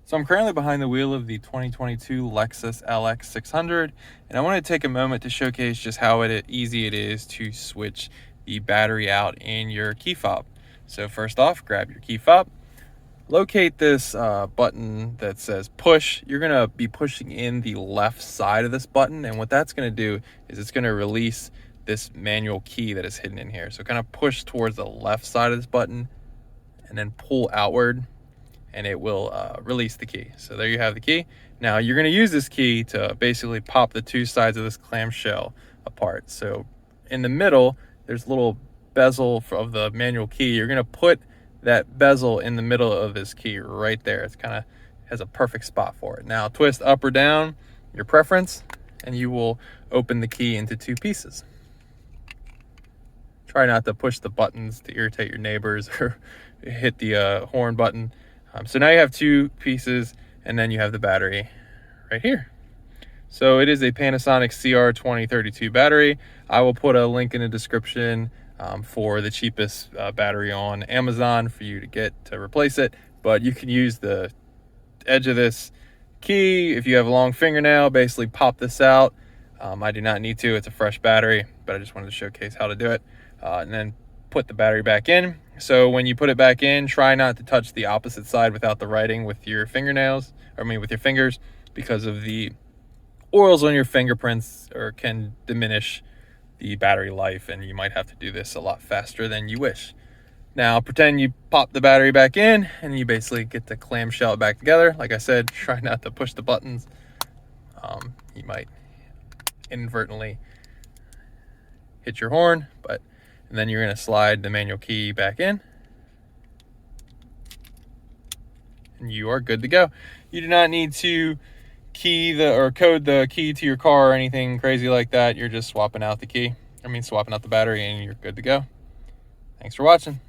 So I'm currently behind the wheel of the 2022 Lexus LX 600, and I want to take a moment to showcase just how easy it is to switch the battery out in your key fob. So first off, grab your key fob, locate this button that says push. You're going to be pushing in the left side of this button, and what that's going to do is it's going to release this manual key that is hidden in here. So kind of push towards the left side of this button and then pull outward, and it will release the key. So there you have the key. Now you're going to use this key to basically pop the two sides of this clamshell apart. So in the middle, there's a little bezel of the manual key. You're going to put that bezel in the middle of this key right there. It's kind of has a perfect spot for it. Now twist up or down, your preference, and you will open the key into two pieces. Try not to push the buttons to irritate your neighbors or hit the horn button. So now you have two pieces, and then you have the battery right here. So it is a Panasonic CR2032 battery. I will put a link in the description for the cheapest battery on Amazon for you to get to replace it. But you can use the edge of this key. If you have a long fingernail, basically pop this out. I do not need to, it's a fresh battery, but I just wanted to showcase how to do it. And then put the battery back in. So when you put it back in, try not to touch the opposite side without the writing with your fingernails, with your fingers, because of the oils on your fingerprints can diminish the battery life, and you might have to do this a lot faster than you wish. Now pretend you pop the battery back in and you basically get the clamshell back together. Like I said, try not to push the buttons. You might inadvertently hit your horn, and then you're going to slide the manual key back in, and you are good to go. You do not need to code the key to your car or anything crazy like that. You're just swapping out the battery, and you're good to go. Thanks for watching.